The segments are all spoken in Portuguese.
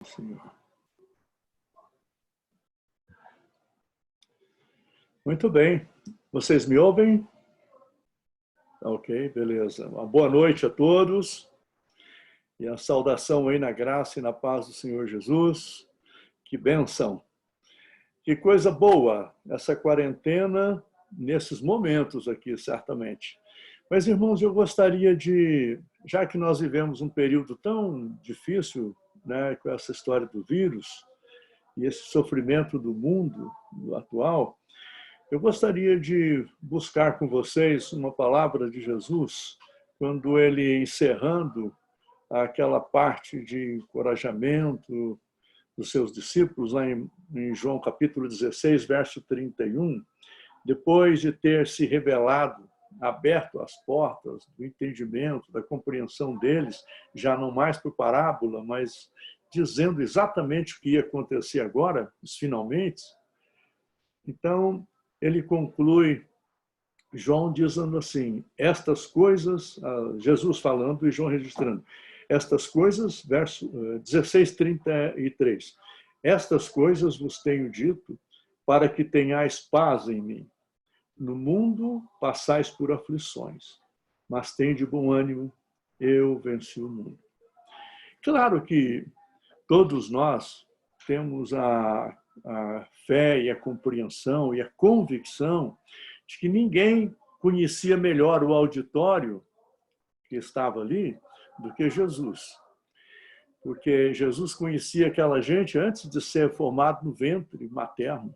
Senhor. Muito bem. Vocês me ouvem? Ok, beleza. Uma boa noite a todos. E a saudação aí na graça e na paz do Senhor Jesus. Que bênção. Que coisa boa essa quarentena nesses momentos aqui, certamente. Mas, irmãos, eu gostaria de, já que nós vivemos um período tão difícil, né, com essa história do vírus e esse sofrimento do mundo atual, eu gostaria de buscar com vocês uma palavra de Jesus, quando ele, encerrando aquela parte de encorajamento dos seus discípulos, lá em João capítulo 16, verso 31, depois de ter se revelado, aberto as portas do entendimento, da compreensão deles, já não mais por parábola, mas dizendo exatamente o que ia acontecer agora, os finalmente. Então, ele conclui, João dizendo assim, estas coisas, Jesus falando e João registrando, estas coisas, verso 16:33, estas coisas vos tenho dito para que tenhais paz em mim. No mundo passais por aflições, mas tende bom ânimo, eu venci o mundo. Claro que todos nós temos a fé e a compreensão e a convicção de que ninguém conhecia melhor o auditório que estava ali do que Jesus. Porque Jesus conhecia aquela gente antes de ser formado no ventre materno.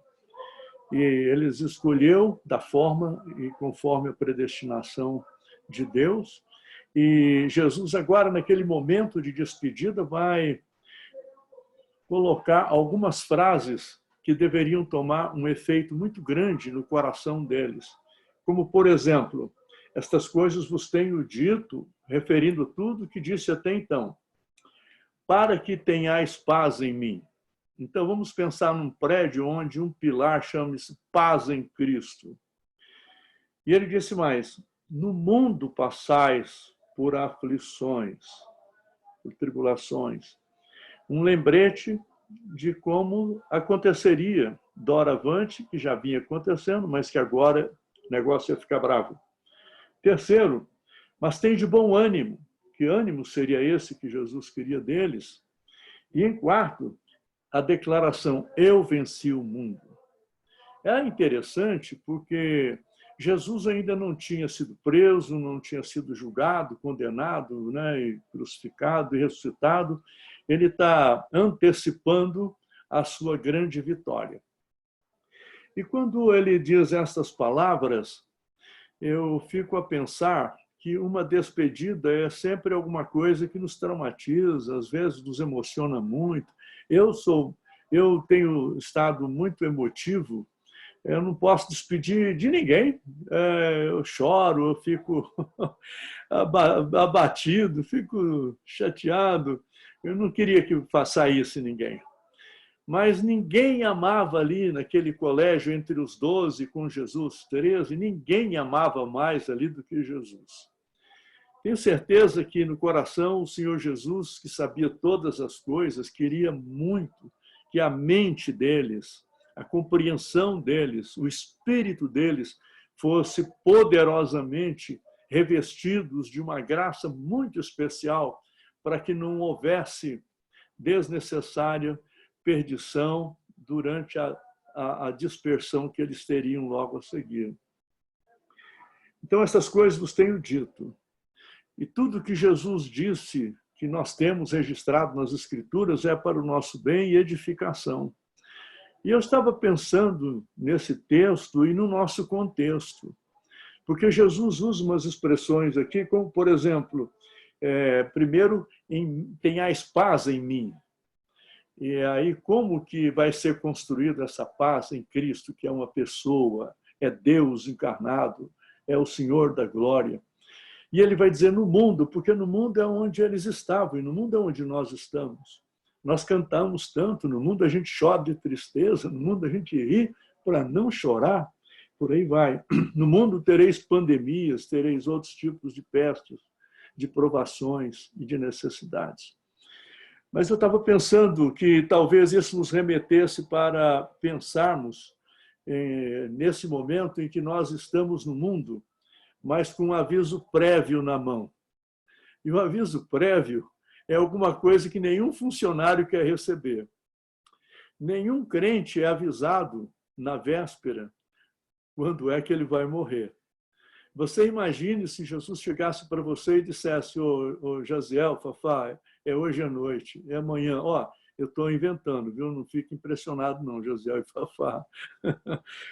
E ele os escolheu da forma e conforme a predestinação de Deus. E Jesus agora, naquele momento de despedida, vai colocar algumas frases que deveriam tomar um efeito muito grande no coração deles. Como, por exemplo, estas coisas vos tenho dito, referindo tudo que disse até então, para que tenhais paz em mim. Então, vamos pensar num prédio onde um pilar chama-se paz em Cristo. E ele disse mais, no mundo passais por aflições, por tribulações. Um lembrete de como aconteceria doravante, que já vinha acontecendo, mas que agora o negócio ia ficar bravo. Terceiro, mas tem de bom ânimo. Que ânimo seria esse que Jesus queria deles? E em quarto, a declaração, eu venci o mundo. É interessante porque Jesus ainda não tinha sido preso, não tinha sido julgado, condenado, né, e crucificado e ressuscitado. Ele está antecipando a sua grande vitória. E quando ele diz estas palavras, eu fico a pensar que uma despedida é sempre alguma coisa que nos traumatiza, às vezes nos emociona muito. Eu tenho estado muito emotivo, eu não posso despedir de ninguém, eu choro, eu fico abatido, fico chateado, eu não queria que saísse ninguém. Mas ninguém amava ali naquele colégio entre os 12 com Jesus, 13, ninguém amava mais ali do que Jesus. Tenho certeza que no coração o Senhor Jesus, que sabia todas as coisas, queria muito que a mente deles, a compreensão deles, o espírito deles fosse poderosamente revestidos de uma graça muito especial para que não houvesse desnecessária perdição durante a dispersão que eles teriam logo a seguir. Então, essas coisas vos tenho dito. E tudo que Jesus disse, que nós temos registrado nas Escrituras, é para o nosso bem e edificação. E eu estava pensando nesse texto e no nosso contexto, porque Jesus usa umas expressões aqui, como, por exemplo, primeiro, tenhais paz em mim. E aí, como que vai ser construída essa paz em Cristo, que é uma pessoa, é Deus encarnado, é o Senhor da glória. E ele vai dizer no mundo, porque no mundo é onde eles estavam, e no mundo é onde nós estamos. Nós cantamos tanto, no mundo a gente chora de tristeza, no mundo a gente ri para não chorar, por aí vai. No mundo tereis pandemias, tereis outros tipos de pestes, de provações e de necessidades. Mas eu estava pensando que talvez isso nos remetesse para pensarmos nesse momento em que nós estamos no mundo, mas com um aviso prévio na mão. E o aviso prévio é alguma coisa que nenhum funcionário quer receber. Nenhum crente é avisado na véspera quando é que ele vai morrer. Você imagine se Jesus chegasse para você e dissesse: ô Jaziel, Fafá, é hoje à noite, é amanhã. Ó, eu estou inventando, viu? Não fique impressionado não, Jaziel e Fafá.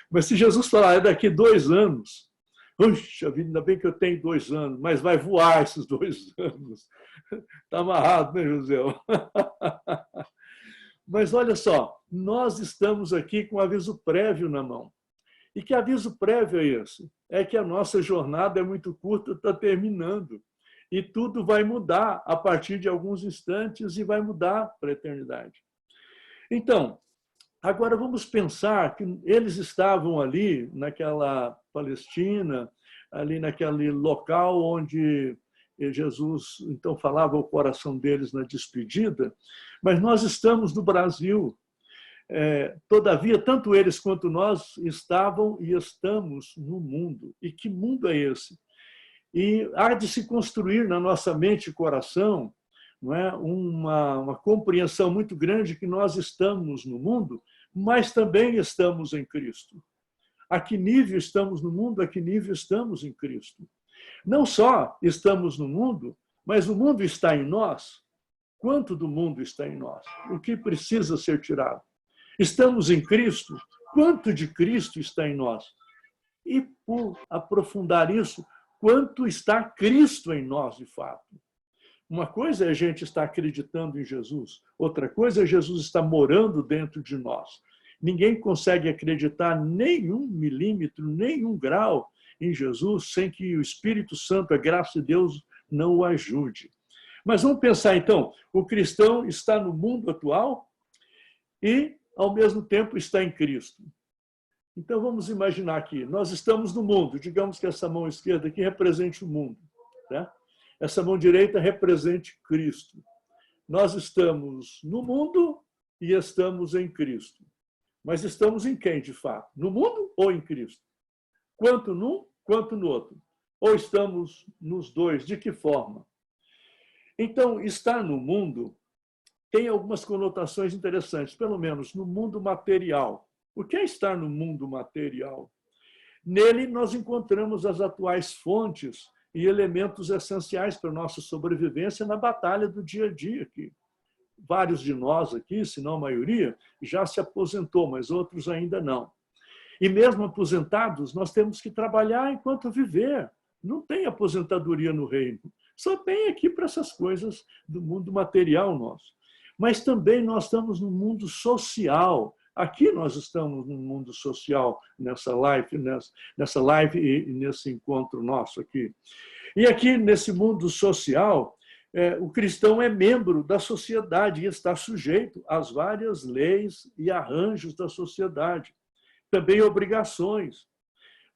Mas se Jesus falar, é daqui 2 anos, puxa vida, ainda bem que eu tenho 2 anos, mas vai voar esses 2 anos. Está amarrado, né, Jaziel? Mas olha só, nós estamos aqui com aviso prévio na mão. E que aviso prévio é esse? É que a nossa jornada é muito curta, está terminando. E tudo vai mudar a partir de alguns instantes e vai mudar para a eternidade. Então, agora vamos pensar que eles estavam ali, naquela Palestina, ali naquele local onde Jesus, então, falava ao coração deles na despedida, mas nós estamos no Brasil. Todavia, tanto eles quanto nós estavam e estamos no mundo. E que mundo é esse? E há de se construir na nossa mente e coração, não é, uma compreensão muito grande que nós estamos no mundo, mas também estamos em Cristo. A que nível estamos no mundo, a que nível estamos em Cristo. Não só estamos no mundo, mas o mundo está em nós. Quanto do mundo está em nós? O que precisa ser tirado? Estamos em Cristo? Quanto de Cristo está em nós? E, por aprofundar isso, quanto está Cristo em nós, de fato? Uma coisa é a gente estar acreditando em Jesus, outra coisa é Jesus estar morando dentro de nós. Ninguém consegue acreditar nem 1 milímetro, nem 1 grau em Jesus sem que o Espírito Santo, a graça de Deus, não o ajude. Mas vamos pensar, então, o cristão está no mundo atual e, ao mesmo tempo, está em Cristo. Então, vamos imaginar aqui, nós estamos no mundo, digamos que essa mão esquerda aqui represente o mundo, né? Essa mão direita represente Cristo. Nós estamos no mundo e estamos em Cristo. Mas estamos em quem, de fato? No mundo ou em Cristo? Quanto num, quanto no outro. Ou estamos nos dois? De que forma? Então, estar no mundo tem algumas conotações interessantes, pelo menos no mundo material. O que é estar no mundo material? Nele, nós encontramos as atuais fontes e elementos essenciais para a nossa sobrevivência na batalha do dia a dia aqui. Vários de nós aqui, se não a maioria, já se aposentou, mas outros ainda não. E mesmo aposentados, nós temos que trabalhar enquanto viver. Não tem aposentadoria no reino. Só tem aqui para essas coisas do mundo material nosso. Mas também nós estamos no mundo social. Aqui nós estamos no mundo social, nessa live e nesse encontro nosso aqui. E aqui, nesse mundo social, o cristão é membro da sociedade e está sujeito às várias leis e arranjos da sociedade. Também obrigações.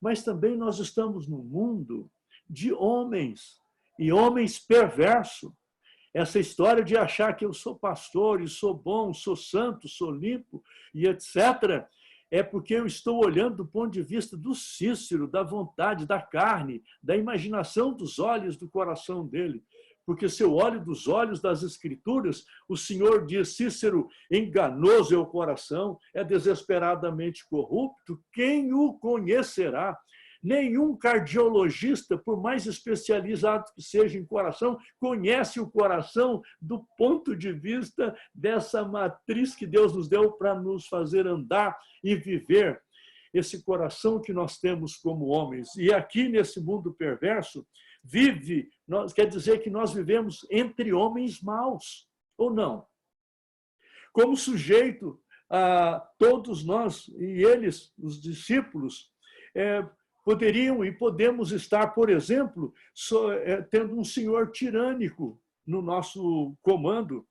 Mas também nós estamos no mundo de homens, e homens perversos. Essa história de achar que eu sou pastor e sou bom, sou santo, sou limpo e etc., é porque eu estou olhando do ponto de vista do Cícero, da vontade, da carne, da imaginação dos olhos do coração dele. Porque se eu olho dos olhos das Escrituras, o Senhor diz, Cícero, enganoso é o coração, é desesperadamente corrupto, quem o conhecerá? Nenhum cardiologista, por mais especializado que seja em coração, conhece o coração do ponto de vista dessa matriz que Deus nos deu para nos fazer andar e viver. Esse coração que nós temos como homens. E aqui, nesse mundo perverso, quer dizer que nós vivemos entre homens maus, ou não? Como sujeito a todos nós, e eles, os discípulos, poderiam e podemos estar, por exemplo, tendo um senhor tirânico no nosso comando.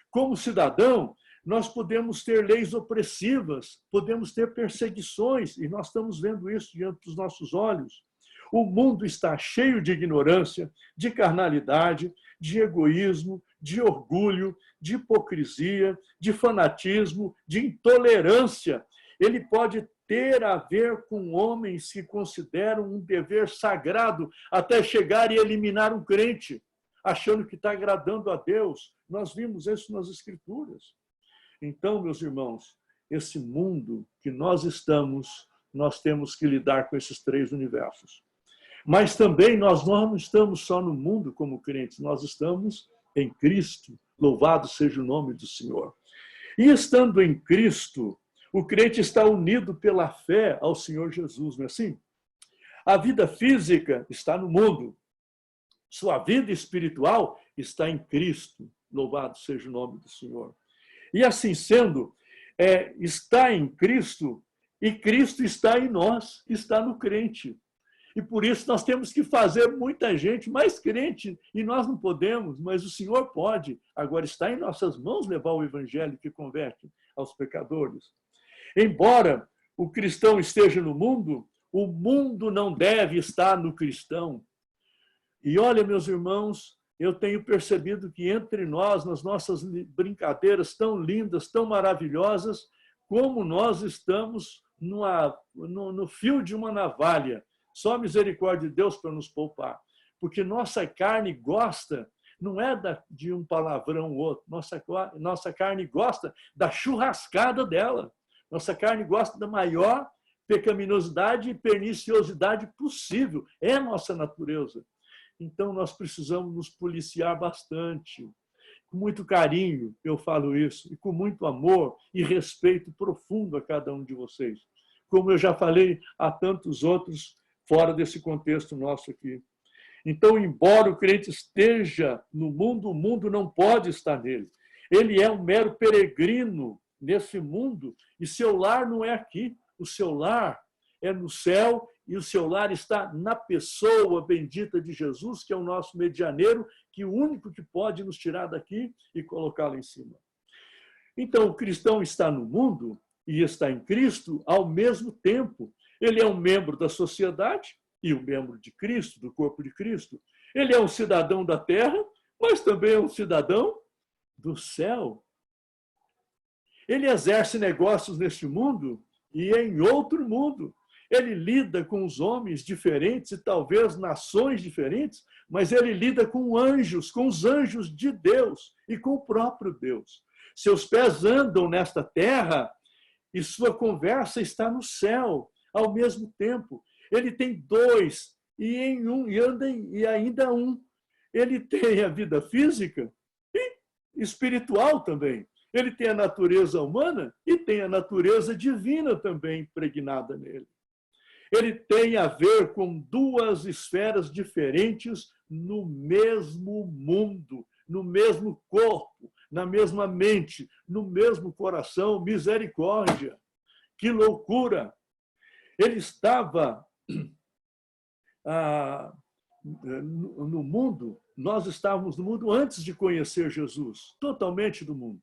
Como cidadão, nós podemos ter leis opressivas, podemos ter perseguições, e nós estamos vendo isso diante dos nossos olhos. O mundo está cheio de ignorância, de carnalidade, de egoísmo, de orgulho, de hipocrisia, de fanatismo, de intolerância. Ele pode ter a ver com homens que consideram um dever sagrado até chegar e eliminar um crente, achando que está agradando a Deus. Nós vimos isso nas Escrituras. Então, meus irmãos, esse mundo que nós estamos, nós temos que lidar com esses três universos. Mas também nós não estamos só no mundo como crentes, nós estamos em Cristo. Louvado seja o nome do Senhor. E estando em Cristo, o crente está unido pela fé ao Senhor Jesus, não é assim? A vida física está no mundo. Sua vida espiritual está em Cristo. Louvado seja o nome do Senhor. E assim sendo, está em Cristo e Cristo está em nós, está no crente. E por isso nós temos que fazer muita gente mais crente, e nós não podemos, mas o Senhor pode. Agora está em nossas mãos levar o evangelho que converte aos pecadores. Embora o cristão esteja no mundo, o mundo não deve estar no cristão. E olha, meus irmãos, eu tenho percebido que entre nós, nas nossas brincadeiras tão lindas, tão maravilhosas, como nós estamos no fio de uma navalha. Só a misericórdia de Deus para nos poupar. Porque nossa carne gosta, não é de um palavrão ou outro, nossa carne gosta da churrascada dela. Nossa carne gosta da maior pecaminosidade e perniciosidade possível. É a nossa natureza. Então, nós precisamos nos policiar bastante. Com muito carinho, eu falo isso, e com muito amor e respeito profundo a cada um de vocês. Como eu já falei a tantos outros fora desse contexto nosso aqui. Então, embora o crente esteja no mundo, o mundo não pode estar nele. Ele é um mero peregrino nesse mundo e seu lar não é aqui. O seu lar é no céu e o seu lar está na pessoa bendita de Jesus, que é o nosso medianeiro, que é o único que pode nos tirar daqui e colocá-lo em cima. Então, o cristão está no mundo e está em Cristo ao mesmo tempo. Ele é um membro da sociedade e um membro de Cristo, do corpo de Cristo. Ele é um cidadão da terra, mas também é um cidadão do céu. Ele exerce negócios neste mundo e em outro mundo. Ele lida com os homens diferentes e talvez nações diferentes, mas ele lida com anjos, com os anjos de Deus e com o próprio Deus. Seus pés andam nesta terra e sua conversa está no céu ao mesmo tempo. Ele tem dois e em um e anda e ainda um. Ele tem a vida física e espiritual também. Ele tem a natureza humana e tem a natureza divina também impregnada nele. Ele tem a ver com duas esferas diferentes no mesmo mundo, no mesmo corpo, na mesma mente, no mesmo coração. Misericórdia! Que loucura! Ele estava no mundo, nós estávamos no mundo antes de conhecer Jesus, totalmente do mundo.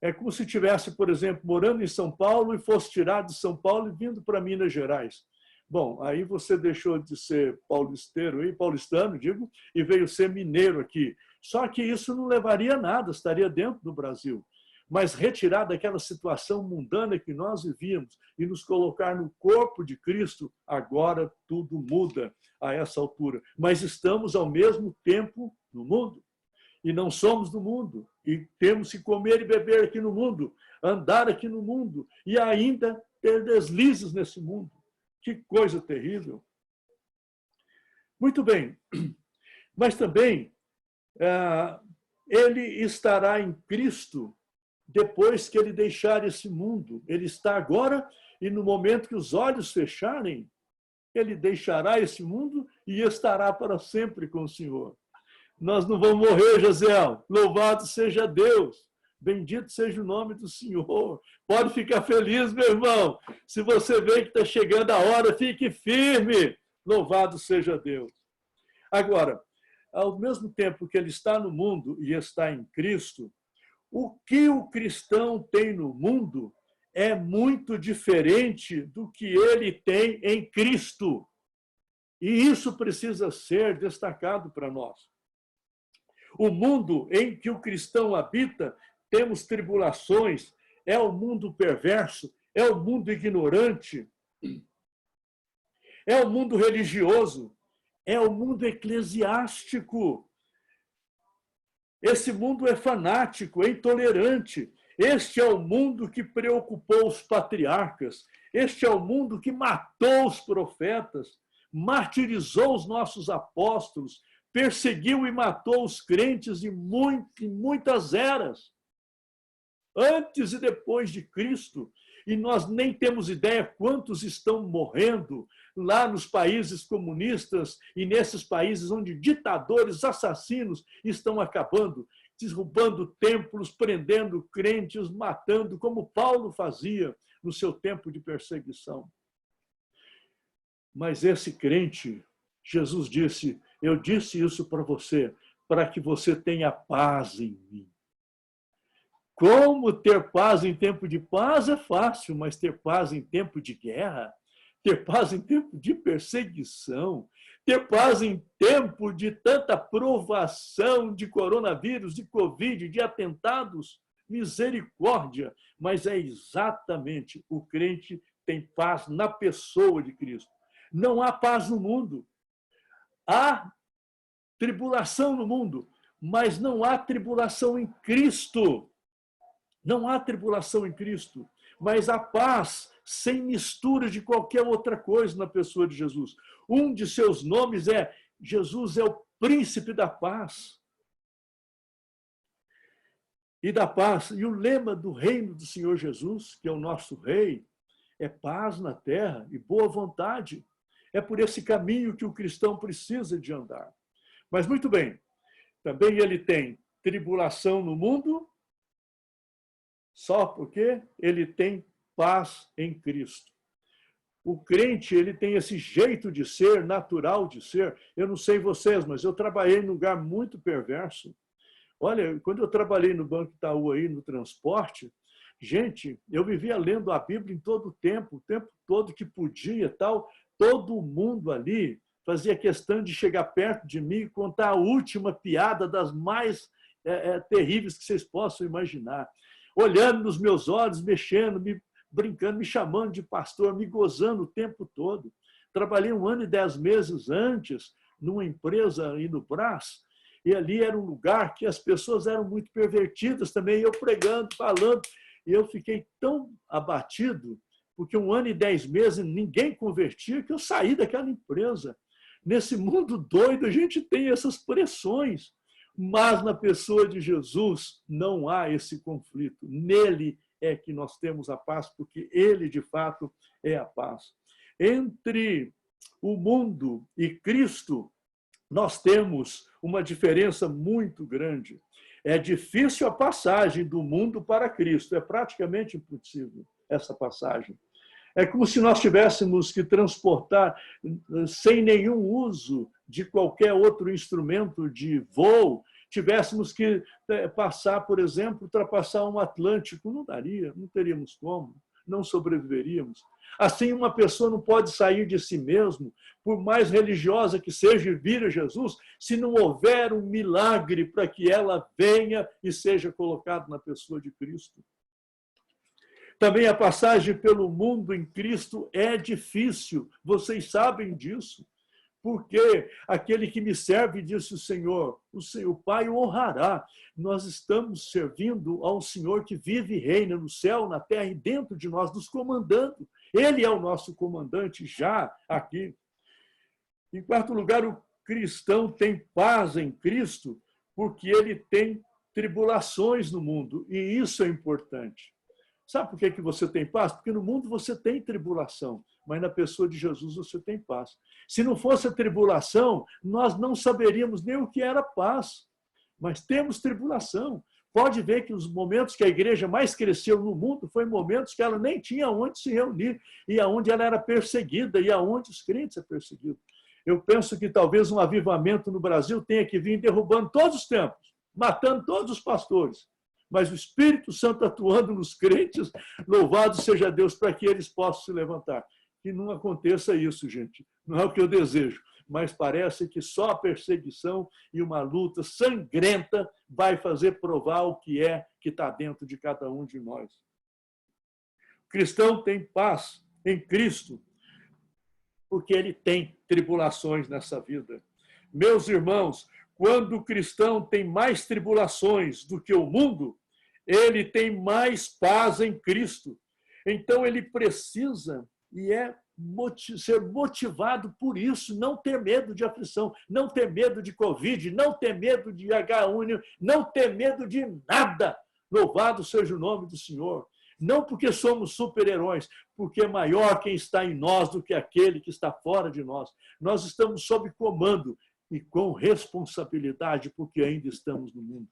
É como se tivesse, por exemplo, morando em São Paulo e fosse tirado de São Paulo e vindo para Minas Gerais. Bom, aí você deixou de ser paulistano, digo, e veio ser mineiro aqui. Só que isso não levaria a nada, estaria dentro do Brasil. Mas retirar daquela situação mundana que nós vivíamos e nos colocar no corpo de Cristo, agora tudo muda a essa altura. Mas estamos ao mesmo tempo no mundo. E não somos do mundo. E temos que comer e beber aqui no mundo, andar aqui no mundo e ainda ter deslizes nesse mundo. Que coisa terrível. Muito bem. Mas também ele estará em Cristo depois que ele deixar esse mundo. Ele está agora e no momento que os olhos fecharem, ele deixará esse mundo e estará para sempre com o Senhor. Nós não vamos morrer, Josiel. Louvado seja Deus. Bendito seja o nome do Senhor. Pode ficar feliz, meu irmão. Se você vê que está chegando a hora, fique firme. Louvado seja Deus. Agora, ao mesmo tempo que ele está no mundo e está em Cristo, o que o cristão tem no mundo é muito diferente do que ele tem em Cristo. E isso precisa ser destacado para nós. O mundo em que o cristão habita, temos tribulações, é o mundo perverso, é o mundo ignorante, é o mundo religioso, é o mundo eclesiástico. Esse mundo é fanático, é intolerante. Este é o mundo que preocupou os patriarcas. Este é o mundo que matou os profetas, martirizou os nossos apóstolos, perseguiu e matou os crentes em muitas eras, antes e depois de Cristo. E nós nem temos ideia quantos estão morrendo lá nos países comunistas e nesses países onde ditadores assassinos estão acabando, derrubando templos, prendendo crentes, matando, como Paulo fazia no seu tempo de perseguição. Mas esse crente, Jesus disse, eu disse isso para você, para que você tenha paz em mim. Como ter paz em tempo de paz é fácil, mas ter paz em tempo de guerra, ter paz em tempo de perseguição, ter paz em tempo de tanta provação de coronavírus, de Covid, de atentados, misericórdia. Mas é exatamente, o crente tem paz na pessoa de Cristo. Não há paz no mundo. Há tribulação no mundo, mas não há tribulação em Cristo. Não há tribulação em Cristo, mas há paz sem mistura de qualquer outra coisa na pessoa de Jesus. Um de seus nomes é Jesus é o príncipe da paz. E da paz. E o lema do reino do Senhor Jesus, que é o nosso rei, é paz na terra e boa vontade. É por esse caminho que o cristão precisa de andar. Mas muito bem, também ele tem tribulação no mundo, só porque ele tem paz em Cristo. O crente, ele tem esse jeito de ser, natural de ser. Eu não sei vocês, mas eu trabalhei em um lugar muito perverso. Olha, quando eu trabalhei no Banco Itaú aí, no transporte, gente, eu vivia lendo a Bíblia em todo o tempo todo que podia, tal. Todo mundo ali fazia questão de chegar perto de mim e contar a última piada das mais terríveis que vocês possam imaginar. Olhando nos meus olhos, mexendo, me brincando, me chamando de pastor, me gozando o tempo todo. Trabalhei 1 ano e 10 meses antes numa empresa aí no Brás, e ali era um lugar que as pessoas eram muito pervertidas também, eu pregando, falando, e eu fiquei tão abatido, porque 1 ano e 10 meses ninguém convertia, que eu saí daquela empresa. Nesse mundo doido, a gente tem essas pressões, mas na pessoa de Jesus não há esse conflito. Nele é que nós temos a paz, porque ele, de fato, é a paz. Entre o mundo e Cristo, nós temos uma diferença muito grande. É difícil a passagem do mundo para Cristo, é praticamente impossível essa passagem. É como se nós tivéssemos que transportar, sem nenhum uso de qualquer outro instrumento de voo, tivéssemos que passar, por exemplo, ultrapassar um Atlântico. Não daria, não teríamos como, não sobreviveríamos. Assim, uma pessoa não pode sair de si mesmo, por mais religiosa que seja e vir a Jesus, se não houver um milagre para que ela venha e seja colocada na pessoa de Cristo. Também a passagem pelo mundo em Cristo é difícil, vocês sabem disso, porque aquele que me serve, disse o Senhor, o Pai o honrará. Nós estamos servindo ao Senhor que vive e reina no céu, na terra e dentro de nós, nos comandando. Ele é o nosso comandante já aqui. Em quarto lugar, o cristão tem paz em Cristo, porque ele tem tribulações no mundo, e isso é importante. Sabe por que você tem paz? Porque no mundo você tem tribulação, mas na pessoa de Jesus você tem paz. Se não fosse a tribulação, nós não saberíamos nem o que era paz. Mas temos tribulação. Pode ver que os momentos que a igreja mais cresceu no mundo foi momentos que ela nem tinha onde se reunir, e aonde ela era perseguida, e aonde os crentes são perseguidos. Eu penso que talvez um avivamento no Brasil tenha que vir derrubando todos os templos, matando todos os pastores. Mas o Espírito Santo atuando nos crentes, louvado seja Deus, para que eles possam se levantar. Que não aconteça isso, gente. Não é o que eu desejo. mas parece que só a perseguição e uma luta sangrenta vai fazer provar o que é que está dentro de cada um de nós. O cristão tem paz em Cristo, porque ele tem tribulações nessa vida. Meus irmãos, quando o cristão tem mais tribulações do que o mundo, ele tem mais paz em Cristo. Então ele precisa ser motivado por isso, não ter medo de aflição, não ter medo de Covid, não ter medo de H1N1, não ter medo de nada. Louvado seja o nome do Senhor. Não porque somos super-heróis, porque é maior quem está em nós do que aquele que está fora de nós. Nós estamos sob comando e com responsabilidade, porque ainda estamos no mundo.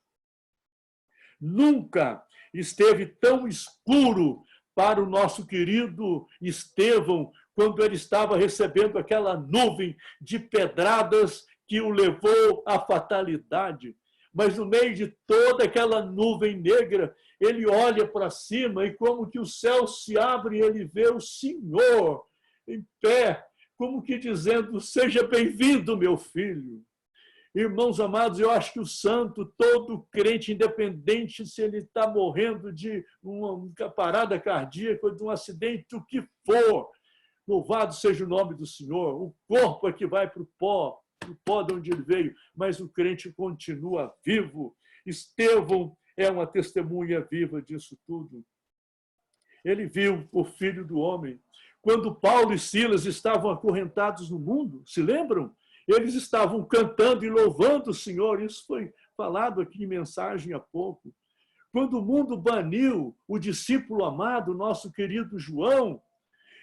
Nunca esteve tão escuro para o nosso querido Estevão, quando ele estava recebendo aquela nuvem de pedradas que o levou à fatalidade. Mas no meio de toda aquela nuvem negra, ele olha para cima e como que o céu se abre e ele vê o Senhor em pé, como que dizendo, seja bem-vindo, meu filho. Irmãos amados, eu acho que o santo, todo crente, independente se ele está morrendo de uma parada cardíaca, de um acidente, o que for, louvado seja o nome do Senhor. O corpo é que vai para o pó de onde ele veio, mas o crente continua vivo. Estevão é uma testemunha viva disso tudo. Ele viu o Filho do Homem. Quando Paulo e Silas estavam acorrentados no mundo, se lembram? Eles estavam cantando e louvando o Senhor. Isso foi falado aqui em mensagem há pouco. Quando o mundo baniu o discípulo amado, nosso querido João,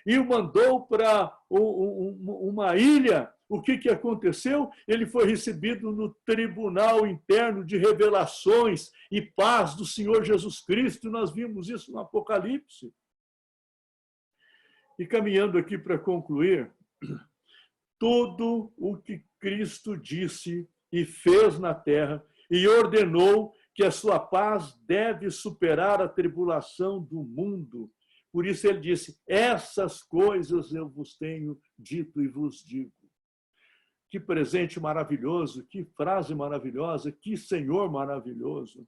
e o mandou para uma ilha, o que aconteceu? Ele foi recebido no tribunal interno de revelações e paz do Senhor Jesus Cristo. Nós vimos isso no Apocalipse. E caminhando aqui para concluir, tudo o que Cristo disse e fez na terra e ordenou que a sua paz deve superar a tribulação do mundo. Por isso ele disse, essas coisas eu vos tenho dito e vos digo. Que presente maravilhoso, que frase maravilhosa, que Senhor maravilhoso.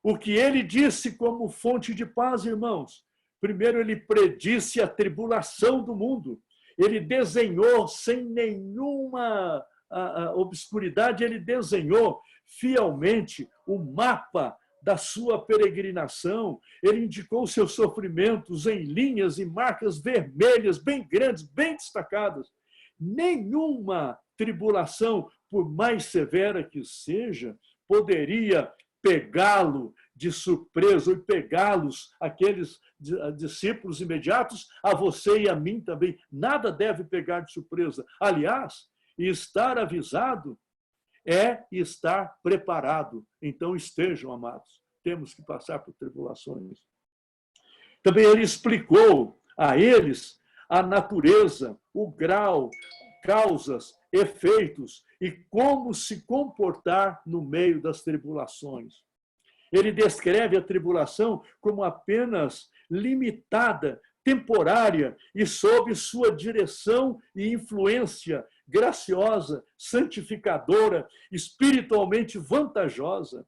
O que ele disse como fonte de paz, irmãos? Primeiro, ele predisse a tribulação do mundo. Ele desenhou sem nenhuma obscuridade, ele desenhou fielmente o mapa da sua peregrinação. Ele indicou seus sofrimentos em linhas e marcas vermelhas, bem grandes, bem destacadas. Nenhuma tribulação, por mais severa que seja, poderia pegá-lo de surpresa ou pegá-los, aqueles discípulos imediatos, a você e a mim também. Nada deve pegar de surpresa. Aliás, estar avisado é estar preparado. Então estejam, amados. Temos que passar por tribulações. Também ele explicou a eles a natureza, o grau, causas, efeitos e como se comportar no meio das tribulações. Ele descreve a tribulação como apenas limitada, temporária e sob sua direção e influência graciosa, santificadora, espiritualmente vantajosa.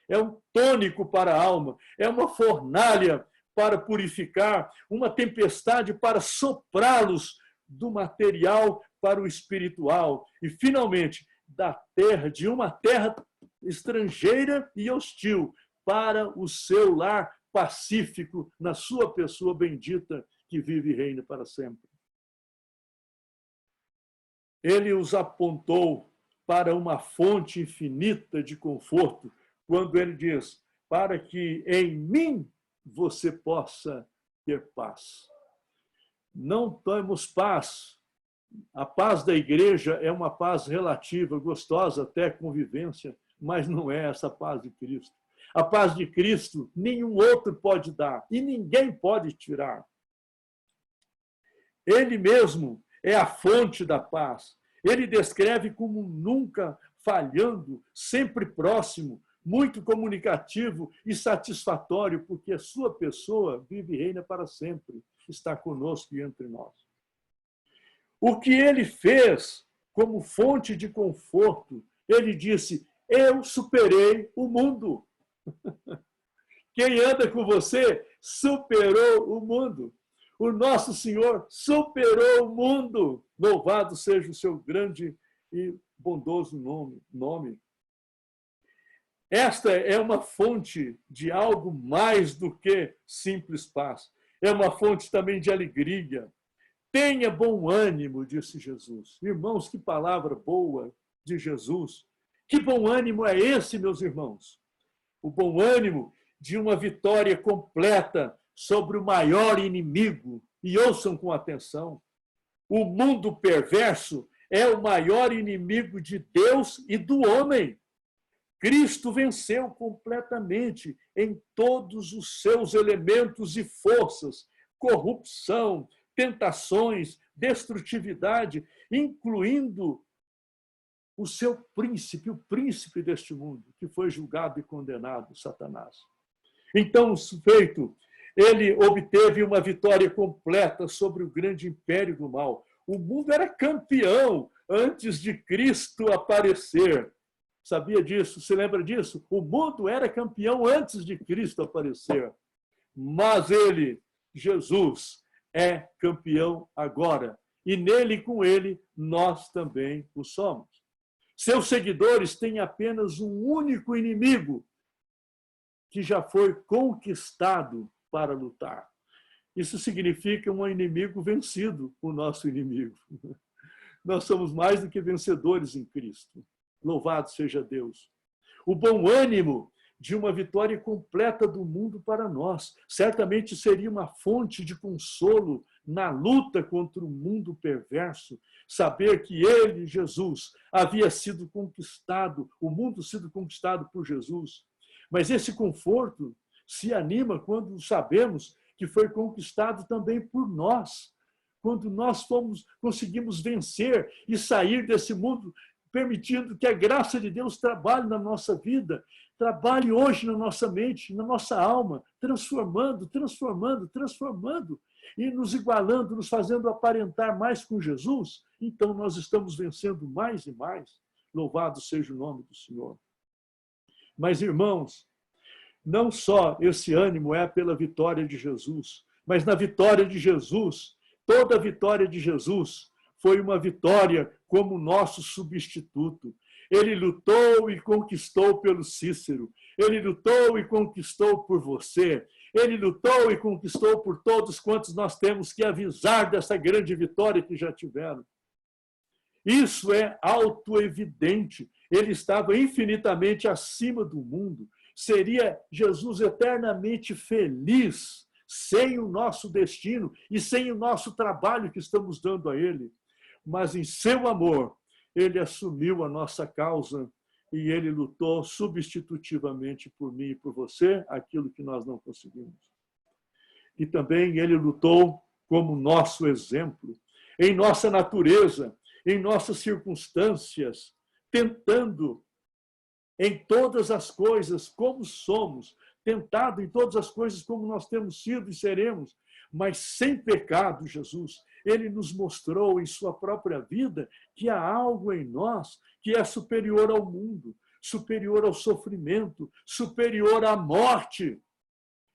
É um tônico para a alma, é uma fornalha para purificar, uma tempestade para soprá-los do material para o espiritual e, finalmente, da terra, de uma terra estrangeira e hostil, para o seu lar pacífico, na sua pessoa bendita, que vive e reina para sempre. Ele os apontou para uma fonte infinita de conforto, quando ele diz, para que em mim você possa ter paz. Não temos paz. A paz da igreja é uma paz relativa, gostosa até convivência, mas não é essa paz de Cristo. A paz de Cristo nenhum outro pode dar e ninguém pode tirar. Ele mesmo é a fonte da paz. Ele descreve como nunca falhando, sempre próximo, muito comunicativo e satisfatório, porque a sua pessoa vive e reina para sempre, está conosco e entre nós. O que ele fez como fonte de conforto. Ele disse: eu superei o mundo. Quem anda com você superou o mundo. O nosso Senhor superou o mundo. Louvado seja o seu grande e bondoso nome. Esta é uma fonte de algo mais do que simples paz. É uma fonte também de alegria. Tenha bom ânimo, disse Jesus. Irmãos, que palavra boa de Jesus. Que bom ânimo é esse, meus irmãos? O bom ânimo de uma vitória completa sobre o maior inimigo. E ouçam com atenção. O mundo perverso é o maior inimigo de Deus e do homem. Cristo venceu completamente em todos os seus elementos e forças, corrupção, tentações, destrutividade, incluindo o seu príncipe, o príncipe deste mundo, que foi julgado e condenado, Satanás. Então, o sujeito, ele obteve uma vitória completa sobre o grande império do mal. O mundo era campeão antes de Cristo aparecer. Sabia disso? Se lembra disso? O mundo era campeão antes de Cristo aparecer. Mas ele, Jesus, é campeão agora. E nele e com ele, nós também o somos. Seus seguidores têm apenas um único inimigo que já foi conquistado para lutar. Isso significa um inimigo vencido, o nosso inimigo. Nós somos mais do que vencedores em Cristo. Louvado seja Deus. O bom ânimo de uma vitória completa do mundo para nós certamente seria uma fonte de consolo na luta contra o mundo perverso. Saber que ele, Jesus, havia sido conquistado, o mundo sido conquistado por Jesus. Mas esse conforto se anima quando sabemos que foi conquistado também por nós. Quando nós conseguimos vencer e sair desse mundo, permitindo que a graça de Deus trabalhe na nossa vida, trabalhe hoje na nossa mente, na nossa alma, transformando, e nos igualando, nos fazendo aparentar mais com Jesus. Então nós estamos vencendo mais e mais. Louvado seja o nome do Senhor. Mas, irmãos, não só esse ânimo é pela vitória de Jesus, mas na vitória de Jesus, toda a vitória de Jesus foi uma vitória como nosso substituto. Ele lutou e conquistou pelo Cícero. Ele lutou e conquistou por você. Ele lutou e conquistou por todos quantos nós temos que avisar dessa grande vitória que já tiveram. Isso é autoevidente. Ele estava infinitamente acima do mundo. Seria Jesus eternamente feliz sem o nosso destino e sem o nosso trabalho que estamos dando a ele. Mas em seu amor, ele assumiu a nossa causa e ele lutou substitutivamente por mim e por você, aquilo que nós não conseguimos. E também ele lutou como nosso exemplo, em nossa natureza, em nossas circunstâncias, tentando em todas as coisas como somos, tentado em todas as coisas como nós temos sido e seremos, mas sem pecado, Jesus. Ele nos mostrou em sua própria vida que há algo em nós que é superior ao mundo, superior ao sofrimento, superior à morte,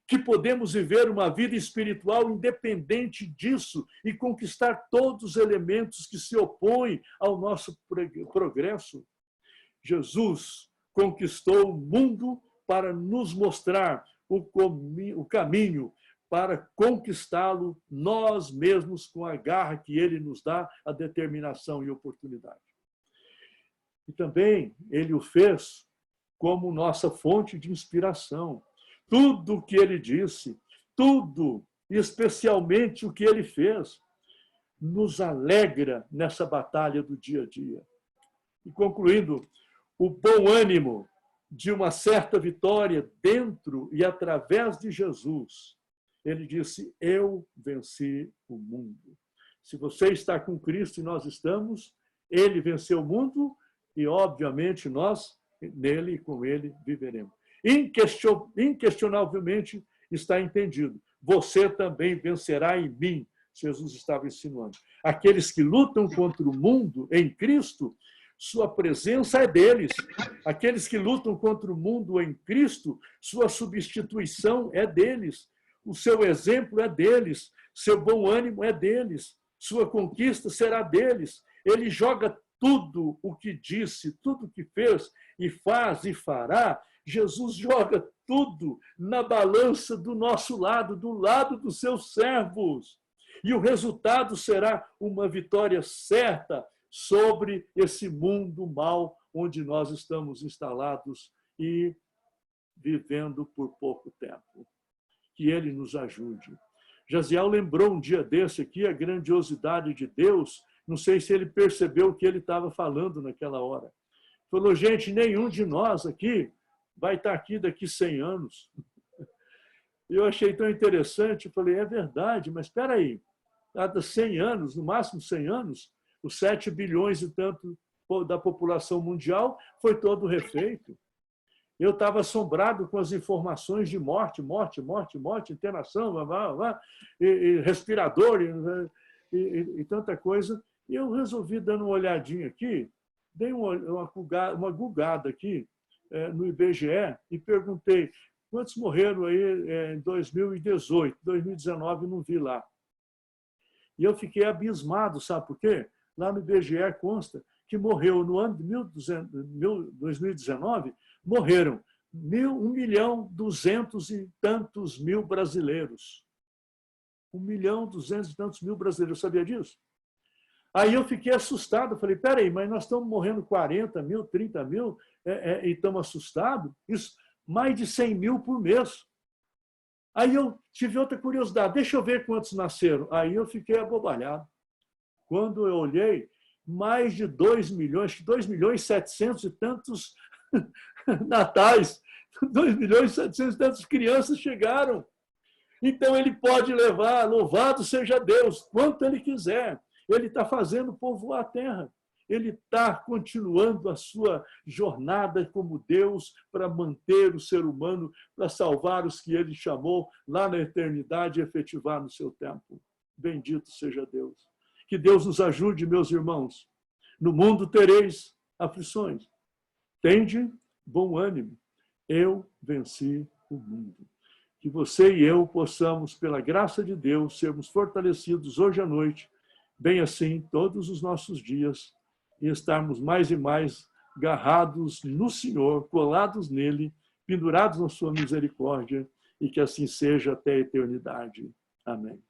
que podemos viver uma vida espiritual independente disso e conquistar todos os elementos que se opõem ao nosso progresso. Jesus conquistou o mundo para nos mostrar o caminho para conquistá-lo nós mesmos com a garra que ele nos dá, a determinação e oportunidade. E também ele o fez como nossa fonte de inspiração. Tudo o que ele disse, tudo, especialmente o que ele fez, nos alegra nessa batalha do dia a dia. E concluindo, o bom ânimo de uma certa vitória dentro e através de Jesus. Ele disse, eu venci o mundo. Se você está com Cristo e nós estamos, ele venceu o mundo e, obviamente, nós, nele e com ele, viveremos. Inquestionavelmente está entendido. Você também vencerá em mim, Jesus estava insinuando. Aqueles que lutam contra o mundo em Cristo, sua presença é deles. Aqueles que lutam contra o mundo em Cristo, sua substituição é deles. O seu exemplo é deles. Seu bom ânimo é deles. Sua conquista será deles. Ele joga tudo o que disse, tudo o que fez e faz e fará. Jesus joga tudo na balança do nosso lado, do lado dos seus servos. E o resultado será uma vitória certa sobre esse mundo mal onde nós estamos instalados e vivendo por pouco tempo. Que ele nos ajude. Jaziel lembrou um dia desse aqui a grandiosidade de Deus. Não sei se ele percebeu o que ele estava falando naquela hora. Falou, gente, nenhum de nós aqui vai estar aqui daqui 100 anos. Eu achei tão interessante, falei, é verdade, mas espera aí, cada 100 anos, no máximo 100 anos, os 7 bilhões e tanto da população mundial foi todo refeito. Eu estava assombrado com as informações de morte, internação, e respirador, e tanta coisa. E eu resolvi, dando uma olhadinha aqui, dei uma gugada aqui no IBGE e perguntei quantos morreram aí em 2018, 2019 não vi lá. E eu fiquei abismado, sabe por quê? Lá no IBGE consta que morreu no ano de 2019, morreram 1.200.000 e tantos mil brasileiros. 1.200.000 e tantos mil brasileiros. Sabia disso? Aí eu fiquei assustado. Falei, peraí, mas nós estamos morrendo 40 mil, 30 mil e estamos assustados? Isso, mais de 100 mil por mês. Aí eu tive outra curiosidade. Deixa eu ver quantos nasceram. Aí eu fiquei abobalhado. Quando eu olhei, mais de 2 milhões, 2.700.000 e tantos natais, 2.700.000 e tantas crianças chegaram. Então ele pode levar, louvado seja Deus, quanto ele quiser. Ele está fazendo povoar a terra. Ele está continuando a sua jornada como Deus para manter o ser humano, para salvar os que ele chamou lá na eternidade e efetivar no seu tempo. Bendito seja Deus. Que Deus nos ajude, meus irmãos. No mundo tereis aflições. Tende bom ânimo. Eu venci o mundo. Que você e eu possamos, pela graça de Deus, sermos fortalecidos hoje à noite, bem assim, todos os nossos dias, e estarmos mais e mais agarrados no Senhor, colados nele, pendurados na sua misericórdia, e que assim seja até a eternidade. Amém.